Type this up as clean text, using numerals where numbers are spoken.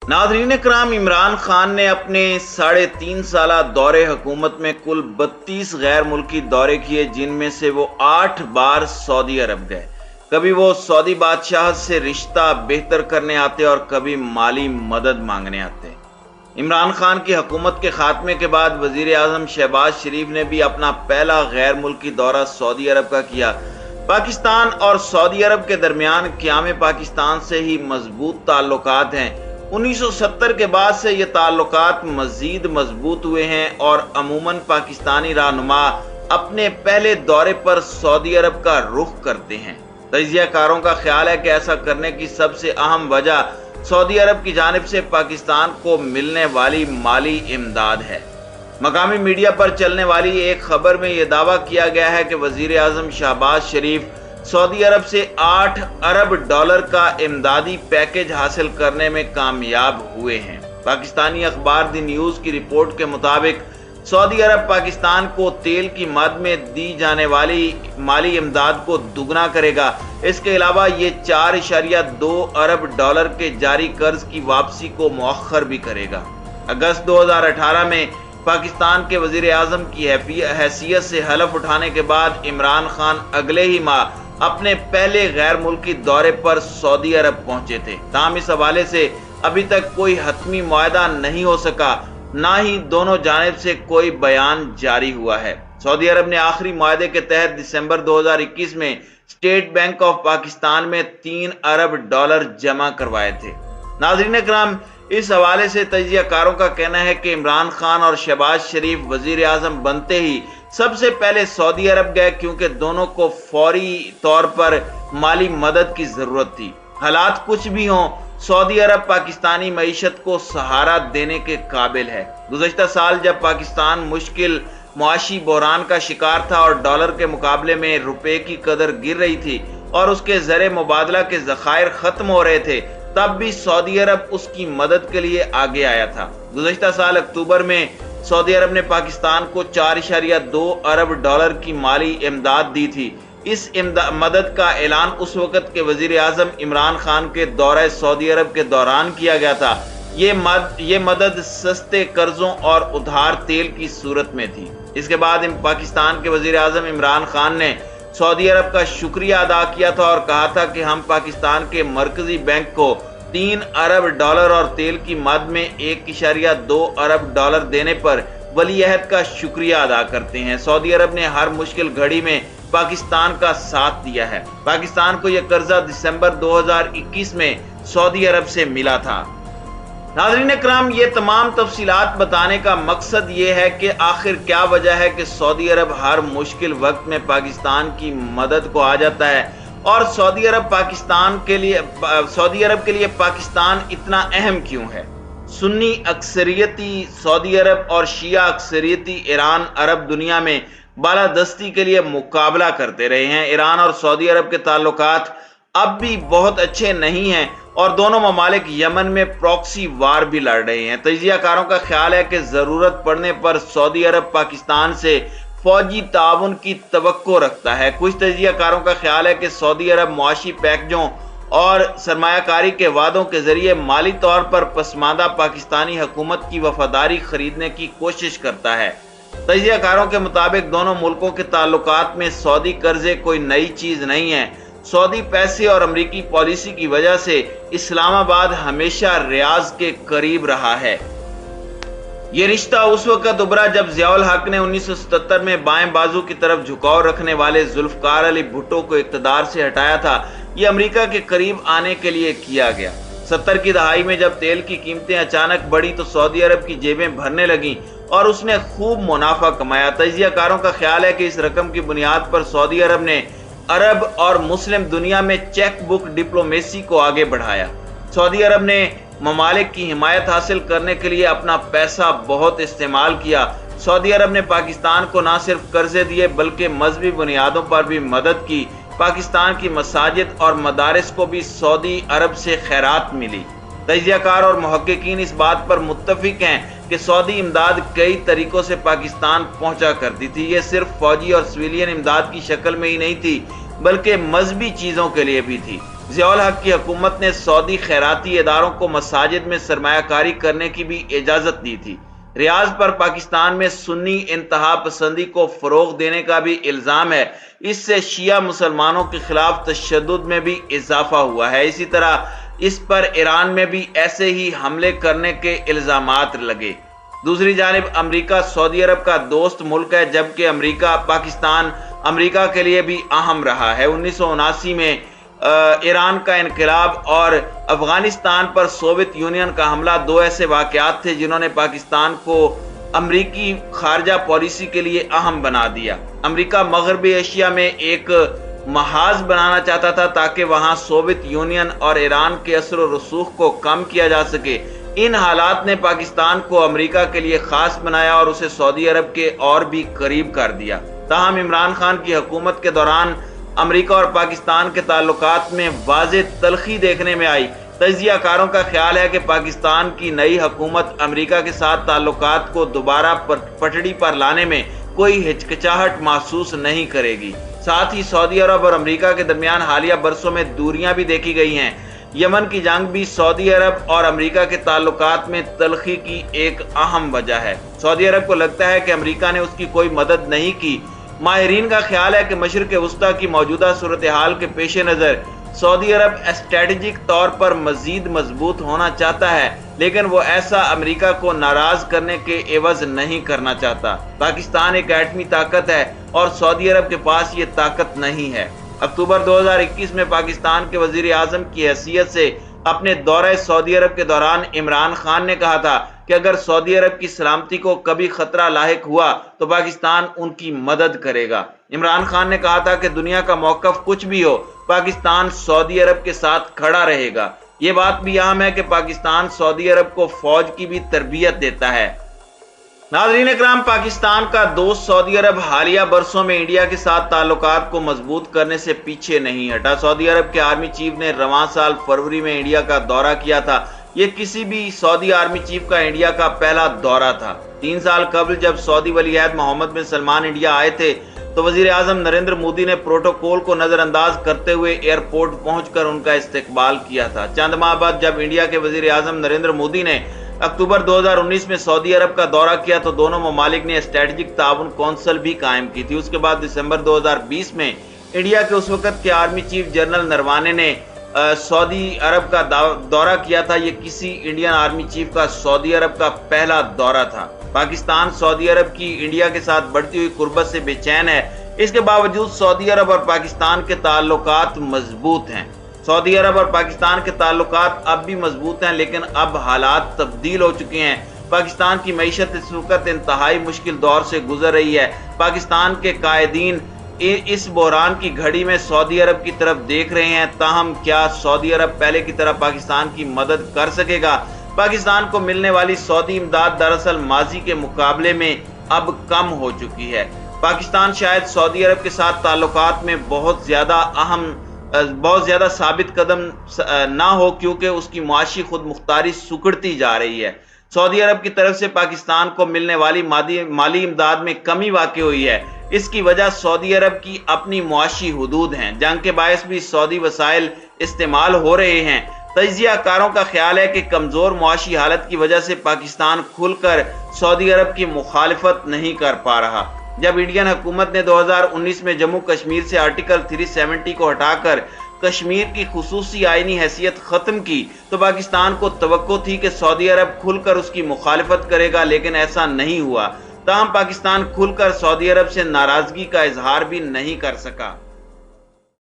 ناظرین کرام، عمران خان نے اپنے 3.5 سالہ دورے حکومت میں کل 32 غیر ملکی دورے کیے، جن میں سے وہ 8 بار سعودی عرب گئے۔ کبھی وہ سعودی بادشاہ سے رشتہ بہتر کرنے آتے اور کبھی مالی مدد مانگنے آتے۔ عمران خان کی حکومت کے خاتمے کے بعد وزیر اعظم شہباز شریف نے بھی اپنا پہلا غیر ملکی دورہ سعودی عرب کا کیا۔ پاکستان اور سعودی عرب کے درمیان قیام پاکستان سے ہی مضبوط تعلقات ہیں۔ 1970 کے بعد سے یہ تعلقات مزید مضبوط ہوئے ہیں اور عموماً پاکستانی رہنما اپنے پہلے دورے پر سعودی عرب کا رخ کرتے ہیں۔ تجزیہ کاروں کا خیال ہے کہ ایسا کرنے کی سب سے اہم وجہ سعودی عرب کی جانب سے پاکستان کو ملنے والی مالی امداد ہے۔ مقامی میڈیا پر چلنے والی ایک خبر میں یہ دعویٰ کیا گیا ہے کہ وزیر اعظم شہباز شریف سعودی عرب سے 8 ارب ڈالر کا امدادی پیکج حاصل کرنے میں کامیاب ہوئے ہیں۔ پاکستانی اخبار دی نیوز کی رپورٹ کے مطابق سعودی عرب پاکستان کو تیل کی مد میں دی جانے والی مالی امداد کو دگنا کرے گا۔ اس کے علاوہ یہ 4.2 ارب ڈالر کے جاری قرض کی واپسی کو مؤخر بھی کرے گا۔ اگست 2018 میں پاکستان کے وزیر اعظم کی حیثیت سے حلف اٹھانے کے بعد عمران خان اگلے ہی ماہ اپنے پہلے غیر ملکی دورے پر سعودی عرب پہنچے تھے۔ تاہم اس حوالے سے ابھی تک کوئی حتمی معاہدہ نہیں ہو سکا، نہ ہی دونوں جانب سے کوئی بیان جاری ہوا ہے۔ سعودی عرب نے آخری معاہدے کے تحت دسمبر 2021 میں اسٹیٹ بینک آف پاکستان میں 3 ارب ڈالر جمع کروائے تھے۔ ناظرین کرام، اس حوالے سے تجزیہ کاروں کا کہنا ہے کہ عمران خان اور شہباز شریف وزیر اعظم بنتے ہی سب سے پہلے سعودی عرب گئے، کیونکہ دونوں کو فوری طور پر مالی مدد کی ضرورت تھی۔ حالات کچھ بھی ہوں، سعودی عرب پاکستانی معیشت کو سہارا دینے کے قابل ہے۔ گزشتہ سال جب پاکستان مشکل معاشی بحران کا شکار تھا اور ڈالر کے مقابلے میں روپے کی قدر گر رہی تھی اور اس کے زر مبادلہ کے ذخائر ختم ہو رہے تھے، تب بھی سعودی عرب اس کی مدد کے لیے آگے آیا تھا۔ گزشتہ سال اکتوبر میں سعودی عرب نے پاکستان کو 4.2 ارب ڈالر کی مالی امداد دی تھی۔ اس مدد کا اعلان اس وقت کے وزیر اعظم عمران خان کے دورہ سعودی عرب کے دوران کیا گیا تھا۔ یہ مدد سستے قرضوں اور ادھار تیل کی صورت میں تھی۔ اس کے بعد پاکستان کے وزیر اعظم عمران خان نے سعودی عرب کا شکریہ ادا کیا تھا اور کہا تھا کہ ہم پاکستان کے مرکزی بینک کو 3 ارب ڈالر اور تیل کی مد میں 1.2 ارب ڈالر دینے پر ولی عہد کا شکریہ ادا کرتے ہیں۔ سعودی عرب نے ہر مشکل گھڑی میں پاکستان کا ساتھ دیا ہے۔ پاکستان کو یہ قرضہ دسمبر 2021 میں سعودی عرب سے ملا تھا۔ ناظرین کرام، یہ تمام تفصیلات بتانے کا مقصد یہ ہے کہ آخر کیا وجہ ہے کہ سعودی عرب ہر مشکل وقت میں پاکستان کی مدد کو آ جاتا ہے، اور سعودی عرب کے لیے پاکستان اتنا اہم کیوں ہے۔ سنی اکثریتی سعودی عرب اور شیعہ اکثریتی ایران عرب دنیا میں بالادستی کے لیے مقابلہ کرتے رہے ہیں۔ ایران اور سعودی عرب کے تعلقات اب بھی بہت اچھے نہیں ہیں اور دونوں ممالک یمن میں پراکسی وار بھی لڑ رہے ہیں۔ تجزیہ کاروں کا خیال ہے کہ ضرورت پڑنے پر سعودی عرب پاکستان سے فوجی تعاون کی توقع رکھتا ہے۔ کچھ تجزیہ کاروں کا خیال ہے کہ سعودی عرب معاشی پیکجوں اور سرمایہ کاری کے وعدوں کے ذریعے مالی طور پر پسماندہ پاکستانی حکومت کی وفاداری خریدنے کی کوشش کرتا ہے۔ تجزیہ کاروں کے مطابق دونوں ملکوں کے تعلقات میں سعودی قرضے کوئی نئی چیز نہیں ہے۔ سعودی پیسے اور امریکی پالیسی کی وجہ سے اسلام آباد ہمیشہ ریاض کے قریب رہا ہے۔ یہ رشتہ اس وقت ابھرا جب ضیاء الحق نے 1977 میں بائیں بازو کی طرف جھکاؤ رکھنے والے ذوالفقار علی بھٹو کو اقتدار سے ہٹایا تھا۔ یہ امریکہ کے قریب آنے کے لیے کیا گیا۔ 70 کی دہائی میں جب تیل کی قیمتیں اچانک بڑھی تو سعودی عرب کی جیبیں بھرنے لگیں اور اس نے خوب منافع کمایا۔ تجزیہ کاروں کا خیال ہے کہ اس رقم کی بنیاد پر سعودی عرب نے عرب اور مسلم دنیا میں چیک بک ڈپلومیسی کو آگے بڑھایا۔ سعودی عرب نے ممالک کی حمایت حاصل کرنے کے لیے اپنا پیسہ بہت استعمال کیا۔ سعودی عرب نے پاکستان کو نہ صرف قرضے دیے بلکہ مذہبی بنیادوں پر بھی مدد کی۔ پاکستان کی مساجد اور مدارس کو بھی سعودی عرب سے خیرات ملی۔ تجزیہ کار اور محققین اس بات پر متفق ہیں کہ سعودی امداد کئی طریقوں سے پاکستان پہنچا کرتی تھی۔ یہ صرف فوجی اور سویلین امداد کی شکل میں ہی نہیں تھی بلکہ مذہبی چیزوں کے لیے بھی تھی۔ ضیاء الحق کی حکومت نے سعودی خیراتی اداروں کو مساجد میں سرمایہ کاری کرنے کی بھی اجازت دی تھی۔ ریاض پر پاکستان میں سنی انتہا پسندی کو فروغ دینے کا بھی الزام ہے۔ اس سے شیعہ مسلمانوں کے خلاف تشدد میں بھی اضافہ ہوا ہے۔ اسی طرح اس پر ایران میں بھی ایسے ہی حملے کرنے کے الزامات لگے۔ دوسری جانب امریکہ سعودی عرب کا دوست ملک ہے، جبکہ پاکستان امریکہ کے لیے بھی اہم رہا ہے۔ 1979 میں ایران کا انقلاب اور افغانستان پر سوویت یونین کا حملہ دو ایسے واقعات تھے جنہوں نے پاکستان کو امریکی خارجہ پالیسی کے لیے اہم بنا دیا۔ امریکہ مغربی ایشیا میں ایک محاذ بنانا چاہتا تھا تاکہ وہاں سوویت یونین اور ایران کے اثر و رسوخ کو کم کیا جا سکے۔ ان حالات نے پاکستان کو امریکہ کے لیے خاص بنایا اور اسے سعودی عرب کے اور بھی قریب کر دیا۔ تاہم عمران خان کی حکومت کے دوران امریکہ اور پاکستان کے تعلقات میں واضح تلخی دیکھنے میں آئی۔ تجزیہ کاروں کا خیال ہے کہ پاکستان کی نئی حکومت امریکہ کے ساتھ تعلقات کو دوبارہ پٹڑی پر لانے میں کوئی ہچکچاہٹ محسوس نہیں کرے گی۔ ساتھ ہی سعودی عرب اور امریکہ کے درمیان حالیہ برسوں میں دوریاں بھی دیکھی گئی ہیں۔ یمن کی جنگ بھی سعودی عرب اور امریکہ کے تعلقات میں تلخی کی ایک اہم وجہ ہے۔ سعودی عرب کو لگتا ہے کہ امریکہ نے اس کی کوئی مدد نہیں کی۔ ماہرین کا خیال ہے کہ مشرق وسطیٰ کی موجودہ صورتحال کے پیش نظر سعودی عرب اسٹریٹجک طور پر مزید مضبوط ہونا چاہتا ہے، لیکن وہ ایسا امریکہ کو ناراض کرنے کے عوض نہیں کرنا چاہتا۔ پاکستان ایک ایٹمی طاقت ہے اور سعودی عرب کے پاس یہ طاقت نہیں ہے۔ اکتوبر 2021 میں پاکستان کے وزیر اعظم کی حیثیت سے اپنے دورہ سعودی عرب کے دوران عمران خان نے کہا تھا کہ اگر سعودی عرب کی سلامتی کو کبھی خطرہ لاحق ہوا تو پاکستان ان کی مدد کرے گا۔ عمران خان نے کہا تھا کہ دنیا کا موقف کچھ بھی ہو، پاکستان سعودی عرب کے ساتھ کھڑا رہے گا۔ یہ بات بھی اہم ہے کہ پاکستان سعودی عرب کو فوج کی بھی تربیت دیتا ہے۔ ناظرین اکرام، پاکستان کا دوست سعودی عرب حالیہ برسوں میں انڈیا کے ساتھ تعلقات کو مضبوط کرنے سے پیچھے نہیں ہٹا۔ سعودی عرب کے آرمی چیف نے رواں سال فروری میں انڈیا کا دورہ کیا تھا۔ یہ کسی بھی سعودی آرمی چیف کا انڈیا کا پہلا دورہ تھا۔ 3 سال قبل جب سعودی ولی عہد محمد بن سلمان انڈیا آئے تھے تو وزیر اعظم نریندر مودی نے پروٹوکول کو نظر انداز کرتے ہوئے ایئرپورٹ پہنچ کر ان کا استقبال کیا تھا۔ چند ماہ بعد جب انڈیا کے وزیر اعظم نریندر مودی نے اکتوبر 2019 میں سعودی عرب کا دورہ کیا تو دونوں ممالک نے اسٹریٹجک تعاون کونسل بھی قائم کی تھی۔ اس کے بعد دسمبر 2020 میں انڈیا کے اس وقت کے آرمی چیف جنرل نروانے نے سعودی عرب کا دورہ کیا تھا۔ یہ کسی انڈین آرمی چیف کا سعودی عرب کا پہلا دورہ تھا۔ پاکستان سعودی عرب کی انڈیا کے ساتھ بڑھتی ہوئی قربت سے بے چین ہے۔ اس کے باوجود سعودی عرب اور پاکستان کے تعلقات مضبوط ہیں۔ سعودی عرب اور پاکستان کے تعلقات اب بھی مضبوط ہیں، لیکن اب حالات تبدیل ہو چکے ہیں۔ پاکستان کی معیشت اس وقت انتہائی مشکل دور سے گزر رہی ہے۔ پاکستان کے قائدین اس بحران کی گھڑی میں سعودی عرب کی طرف دیکھ رہے ہیں۔ تاہم کیا سعودی عرب پہلے کی طرح پاکستان کی مدد کر سکے گا؟ پاکستان کو ملنے والی سعودی امداد دراصل ماضی کے مقابلے میں اب کم ہو چکی ہے۔ پاکستان شاید سعودی عرب کے ساتھ تعلقات میں بہت زیادہ ثابت قدم نہ ہو، کیونکہ اس کی معاشی خود مختاری سکڑتی جا رہی ہے۔ سعودی عرب کی طرف سے پاکستان کو ملنے والی مالی امداد میں کمی واقع ہوئی ہے۔ اس کی وجہ سعودی عرب کی اپنی معاشی حدود ہیں۔ جنگ کے باعث بھی سعودی وسائل استعمال ہو رہے ہیں۔ تجزیہ کاروں کا خیال ہے کہ کمزور معاشی حالت کی وجہ سے پاکستان کھل کر سعودی عرب کی مخالفت نہیں کر پا رہا۔ جب انڈین حکومت نے 2019 میں جموں کشمیر سے آرٹیکل 370 کو ہٹا کر کشمیر کی خصوصی آئینی حیثیت ختم کی تو پاکستان کو توقع تھی کہ سعودی عرب کھل کر اس کی مخالفت کرے گا، لیکن ایسا نہیں ہوا۔ تاہم پاکستان کھل کر سعودی عرب سے ناراضگی کا اظہار بھی نہیں کر سکا۔